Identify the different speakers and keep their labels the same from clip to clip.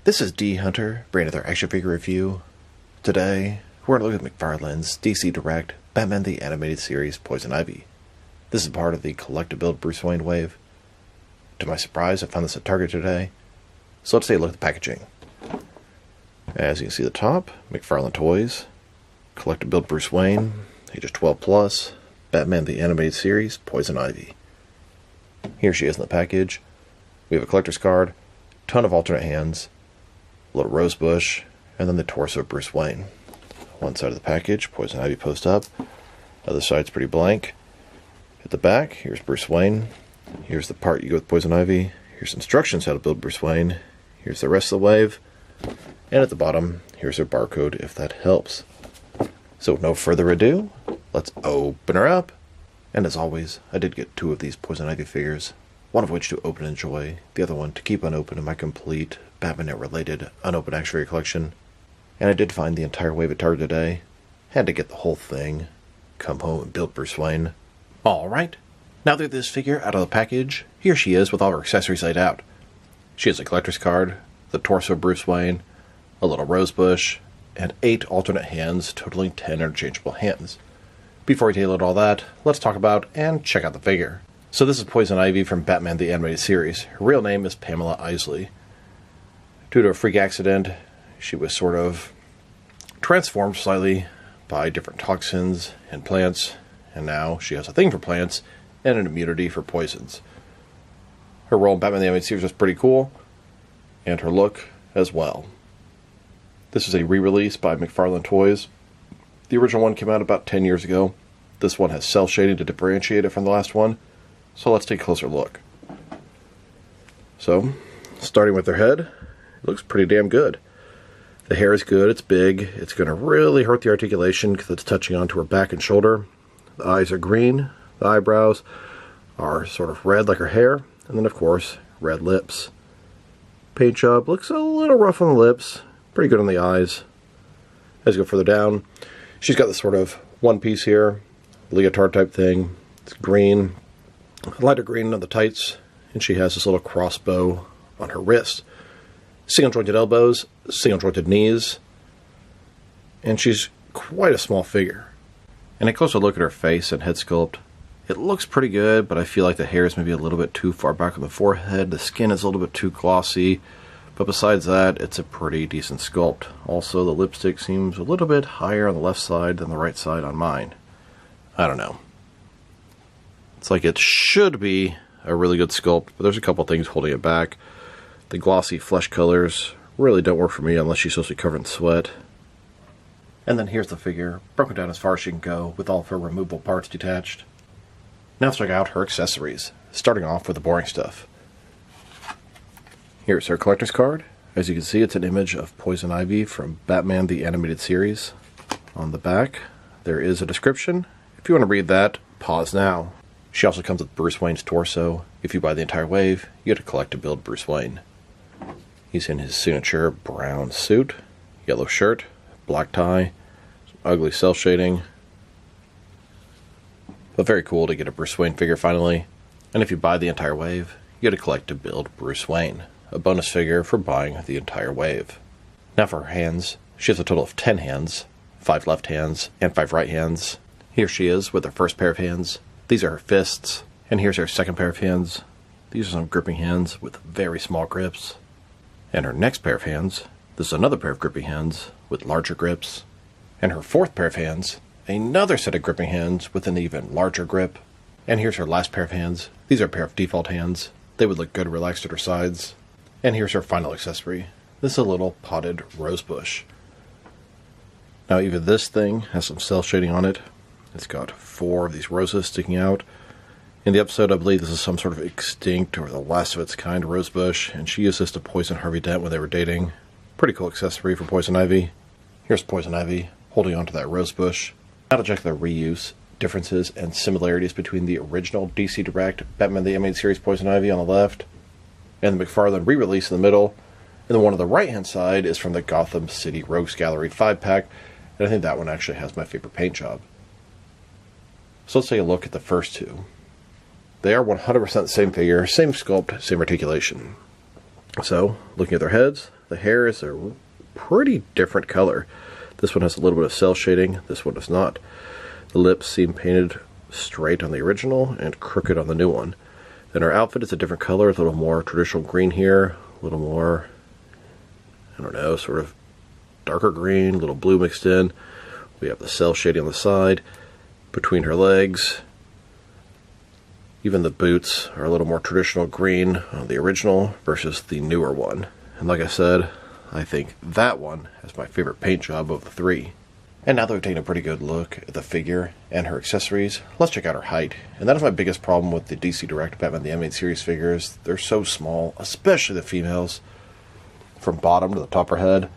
Speaker 1: This is D Hunter, bringing another action figure review. Today, we're going to look at McFarlane's DC Direct Batman the Animated Series Poison Ivy. This is part of the collect-to-build Bruce Wayne wave. To my surprise, I found this at Target today. So let's take a look at the packaging. As you can see at the top, McFarlane Toys, collect-to-build Bruce Wayne, ages 12 plus, Batman the Animated Series Poison Ivy. Here she is in the package. We have a collector's card, ton of alternate hands, a little rose bush, and then the torso of Bruce Wayne. One side of the package, Poison Ivy post up. Other side's pretty blank. At the back, here's Bruce Wayne. Here's the part you go with Poison Ivy. Here's instructions how to build Bruce Wayne. Here's the rest of the wave. And at the bottom, here's her barcode if that helps. So with no further ado, let's open her up. And as always, I did get 2 of these Poison Ivy figures. One of which to open and enjoy, the other one to keep unopened in my complete Batman-related unopened action figure collection. And I did find the entire wave at Target today. Had to get the whole thing. Come home and build Bruce Wayne. Alright, now that this figure out of the package, here she is with all her accessories laid out. She has a collector's card, the torso of Bruce Wayne, a little rose bush, and 8 alternate hands, totaling 10 interchangeable hands. Before we tailor all that, let's talk about and check out the figure. So this is Poison Ivy from Batman the Animated Series. Her real name is Pamela Isley. Due to a freak accident, she was sort of transformed slightly by different toxins and plants, and now she has a thing for plants and an immunity for poisons. Her role in Batman the Animated Series was pretty cool, and her look as well. This is a re-release by McFarlane Toys. The original one came out about 10 years ago. This one has cell shading to differentiate it from the last one. So let's take a closer look. So, starting with her head, it looks pretty damn good. The hair is good, it's big, it's going to really hurt the articulation because it's touching onto her back and shoulder. The eyes are green, the eyebrows are sort of red like her hair, and then of course, red lips. Paint job looks a little rough on the lips, pretty good on the eyes. As you go further down, she's got this sort of one piece here, leotard type thing. It's green. Lighter green on the tights, and she has this little crossbow on her wrist. Single jointed elbows, single jointed knees, and she's quite a small figure. And a closer look at her face and head sculpt, it looks pretty good, but I feel like the hair is maybe a little bit too far back on the forehead, the skin is a little bit too glossy, but besides that, it's a pretty decent sculpt. Also, the lipstick seems a little bit higher on the left side than the right side on mine. I don't know. It's like it should be a really good sculpt, but there's a couple things holding it back. The glossy flesh colors really don't work for me unless she's supposed to be covered in sweat. And then here's the figure, broken down as far as she can go, with all of her removable parts detached. Now let's check out her accessories, starting off with the boring stuff. Here's her collector's card. As you can see, it's an image of Poison Ivy from Batman the Animated Series. On the back, there is a description. If you want to read that, pause now. She also comes with Bruce Wayne's torso. If you buy the entire wave, you get to collect to build Bruce Wayne. He's in his signature brown suit, yellow shirt, black tie, some ugly cell shading. But very cool to get a Bruce Wayne figure finally. And if you buy the entire wave, you get to collect to build Bruce Wayne, a bonus figure for buying the entire wave. Now for her hands, she has a total of 10 hands, 5 left hands, and 5 right hands. Here she is with her first pair of hands. These are her fists, and here's her second pair of hands. These are some gripping hands with very small grips. And her next pair of hands, this is another pair of gripping hands with larger grips. And her fourth pair of hands, another set of gripping hands with an even larger grip. And here's her last pair of hands. These are a pair of default hands. They would look good relaxed at her sides. And here's her final accessory. This is a little potted rose bush. Now even this thing has some cell shading on it. It's got 4 of these roses sticking out. In the episode, I believe this is some sort of extinct or the last of its kind rosebush, and she used this to poison Harvey Dent when they were dating. Pretty cool accessory for Poison Ivy. Here's Poison Ivy holding onto that rosebush. Now to check the reuse, differences, and similarities between the original DC Direct Batman the Animated Series Poison Ivy on the left, and the McFarlane re-release in the middle, and the one on the right-hand side is from the Gotham City Rogues Gallery 5-pack, and I think that one actually has my favorite paint job. So let's take a look at the first 2. They are 100% the same figure, same sculpt, same articulation. So, looking at their heads, the hair is a pretty different color. This one has a little bit of cell shading, this one does not. The lips seem painted straight on the original and crooked on the new one. Then her outfit is a different color, a little more traditional green here, a little more, I don't know, sort of darker green, a little blue mixed in. We have the cell shading on the side, between her legs. Even the boots are a little more traditional green on the original versus the newer one. And like I said, I think that one is my favorite paint job of the three. And now that we've taken a pretty good look at the figure and her accessories, let's check out her height. And that is my biggest problem with the DC Direct Batman the Animated Series figures. They're so small, especially the females. From bottom to the top of her head,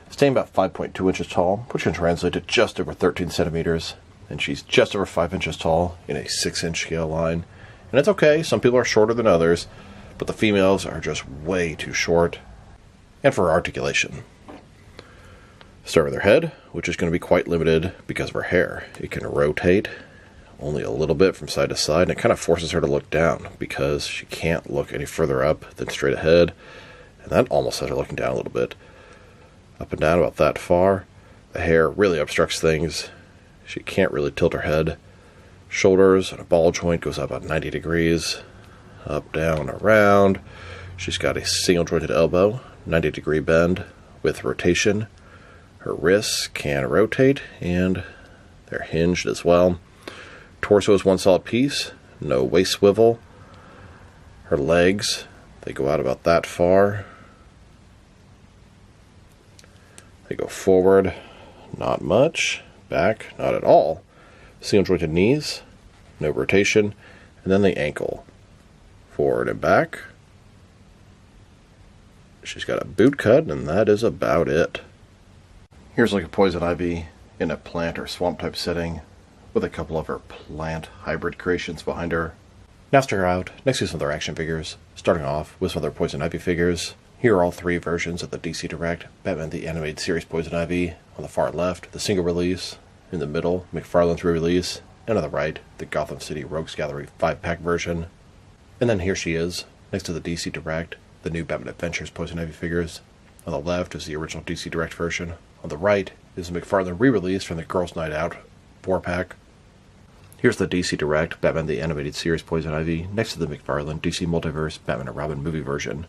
Speaker 1: staying about 5.2 inches tall, which can translate to just over 13 centimeters. And she's just over 5 inches tall in a 6-inch scale line. And it's okay, some people are shorter than others, but the females are just way too short. And for her articulation, start with her head, which is going to be quite limited because of her hair. It can rotate only a little bit from side to side, and it kind of forces her to look down because she can't look any further up than straight ahead, and that almost has her looking down a little bit. Up and down about that far. The hair really obstructs things. She can't really tilt her head. Shoulders and a ball joint goes up about 90 degrees. Up, down, around. She's got a single jointed elbow, 90 degree bend with rotation. Her wrists can rotate, and they're hinged as well. Torso is one solid piece, no waist swivel. Her legs, they go out about that far. They go forward, not much. Back, not at all. Single jointed knees, no rotation. And then the ankle, forward and back. She's got a boot cut, and that is about it. Here's like a poison ivy in a plant or swamp type setting with a couple of her plant hybrid creations behind her. Now start her out next to some of their action figures, starting off with some of their poison ivy figures. Here are all three versions of the DC Direct Batman the Animated Series Poison Ivy. On the far left, the single release. In the middle, McFarlane's re-release. And on the right, the Gotham City Rogues Gallery 5-pack version. And then here she is, next to the DC Direct, the new Batman Adventures Poison Ivy figures. On the left is the original DC Direct version. On the right is the McFarlane re-release from the Girls' Night Out 4-pack. Here's the DC Direct Batman the Animated Series Poison Ivy next to the McFarlane DC Multiverse Batman and Robin movie version.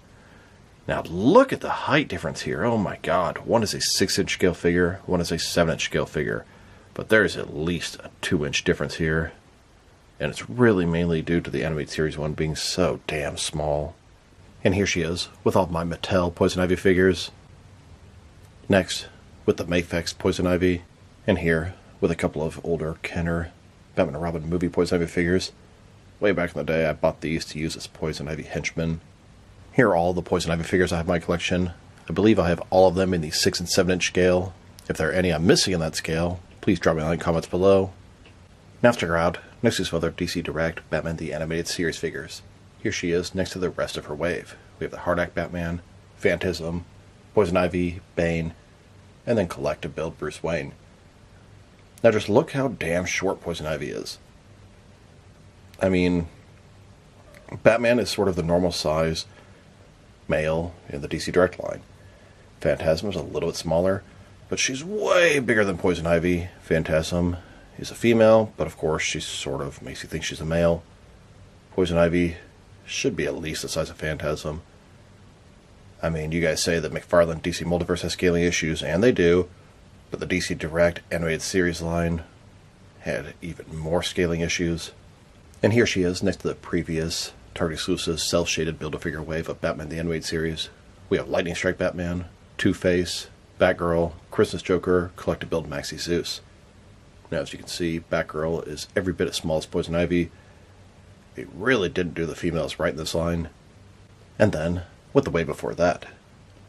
Speaker 1: Now look at the height difference here. Oh my god. One is a 6-inch scale figure, one is a 7-inch scale figure. But there's at least a 2-inch difference here. And it's really mainly due to the Animated Series one being so damn small. And here she is, with all my Mattel Poison Ivy figures. Next, with the Mafex Poison Ivy. And here, with a couple of older Kenner Batman and Robin movie Poison Ivy figures. Way back in the day, I bought these to use as Poison Ivy henchmen. Here are all the Poison Ivy figures I have in my collection. I believe I have all of them in the 6 and 7-inch scale. If there are any I'm missing in that scale, please drop me a line in the comments below. Now stick her out next to some other DC Direct Batman the Animated Series figures. Here she is next to the rest of her wave. We have the Hard Act Batman, Phantasm, Poison Ivy, Bane, and then Collective Build Bruce Wayne. Now just look how damn short Poison Ivy is. I mean, Batman is sort of the normal size male in the DC Direct line. Phantasm is a little bit smaller, but she's way bigger than Poison Ivy. Phantasm is a female, but of course she sort of makes you think she's a male. Poison Ivy should be at least the size of Phantasm. I mean, you guys say that McFarlane DC Multiverse has scaling issues, and they do, but the DC Direct Animated Series line had even more scaling issues. And here she is next to the previous Target exclusive cel-shaded Build-A-Figure wave of Batman the Animated Series. We have Lightning Strike Batman, Two-Face, Batgirl, Christmas Joker, Collective Build Maxi Zeus. Now as you can see, Batgirl is every bit as small as Poison Ivy. It really didn't do the females right in this line. And then, with the wave before that,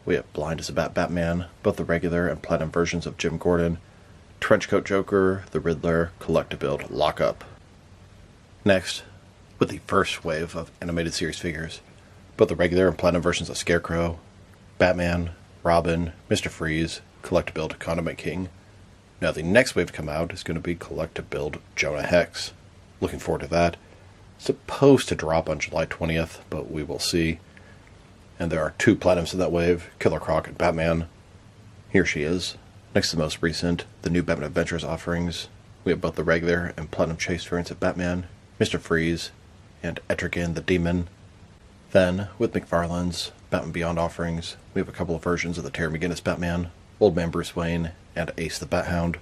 Speaker 1: we have Blind as a Batman, both the regular and platinum versions of Jim Gordon, Trenchcoat Joker, the Riddler, Collective Build Lockup. Next, with the first wave of animated series figures, both the regular and platinum versions of Scarecrow, Batman, Robin, Mr. Freeze, Collective Build Condiment King. Now the next wave to come out is going to be Collective Build Jonah Hex. Looking forward to that. Supposed to drop on July 20th, but we will see. And there are 2 platinums in that wave, Killer Croc and Batman. Here she is. Next to the most recent, the new Batman Adventures offerings. We have both the regular and platinum chase variants of Batman, Mr. Freeze, and Etrigan the Demon. Then, with McFarlane's Batman Beyond offerings, we have a couple of versions of the Terry McGinnis Batman, Old Man Bruce Wayne, and Ace the Bat-Hound.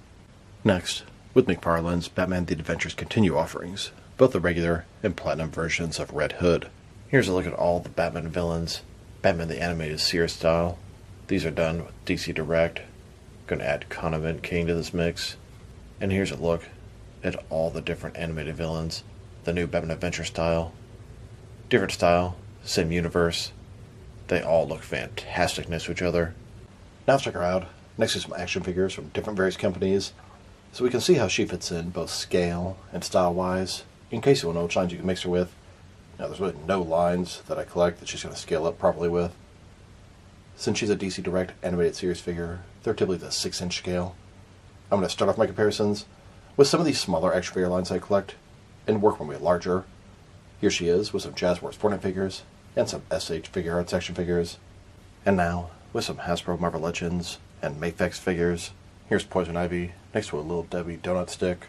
Speaker 1: Next, with McFarlane's Batman The Adventures Continue offerings, both the regular and platinum versions of Red Hood. Here's a look at all the Batman villains, Batman the Animated Series style. These are done with DC Direct. Going to add Condiment King to this mix. And here's a look at all the different animated villains, the new Batman Adventure style. Different style, same universe. They all look fantastic next to each other. Now let's check her out next to some action figures from different various companies, so we can see how she fits in both scale and style-wise, in case you want to know which lines you can mix her with. Now, there's really no lines that I collect that she's going to scale up properly with. Since she's a DC Direct animated series figure, they're typically the 6-inch scale. I'm going to start off my comparisons with some of these smaller action figure lines I collect, and work my way larger. Here she is with some Jazzwares Fortnite figures, and some SH Figure Arts action figures. And now, with some Hasbro Marvel Legends and Mafex figures. Here's Poison Ivy next to a Little Debbie donut stick.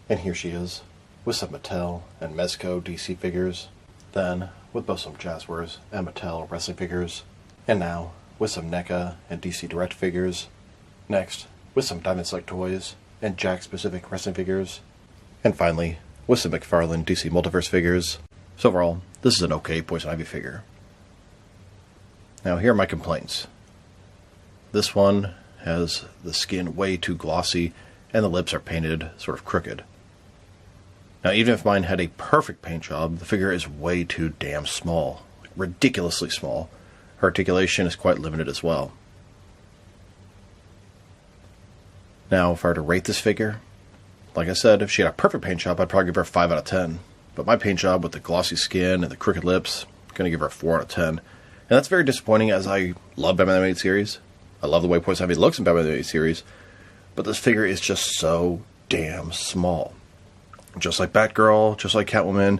Speaker 1: And here she is with some Mattel and Mezco DC figures. Then, with both some Jazzwares and Mattel wrestling figures. And now, with some NECA and DC Direct figures. Next, with some Diamond Select toys and Jack-specific wrestling figures. And finally, with some McFarlane DC Multiverse figures. So overall, this is an okay Poison Ivy figure. Now here are my complaints. This one has the skin way too glossy and the lips are painted sort of crooked. Now even if mine had a perfect paint job, the figure is way too damn small. Ridiculously small. Her articulation is quite limited as well. Now if I were to rate this figure, like I said, if she had a perfect paint job, I'd probably give her a 5 out of 10. But my paint job with the glossy skin and the crooked lips, I'm going to give her a 4 out of 10. And that's very disappointing, as I love Batman Animated Series. I love the way Poison Ivy looks in Batman Animated Series. But this figure is just so damn small. Just like Batgirl, just like Catwoman.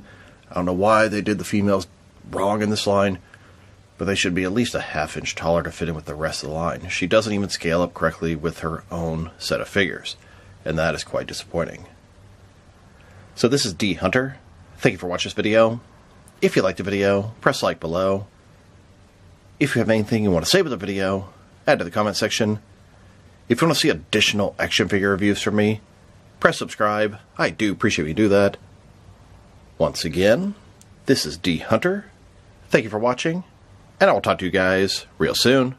Speaker 1: I don't know why they did the females wrong in this line, but they should be at least a half-inch taller to fit in with the rest of the line. She doesn't even scale up correctly with her own set of figures, and that is quite disappointing. So this is D Hunter. Thank you for watching this video. If you liked the video, press like below. If you have anything you want to say about the video, add to the comment section. If you want to see additional action figure reviews from me, press subscribe. I do appreciate when you do that. Once again, this is D Hunter. Thank you for watching, and I will talk to you guys real soon.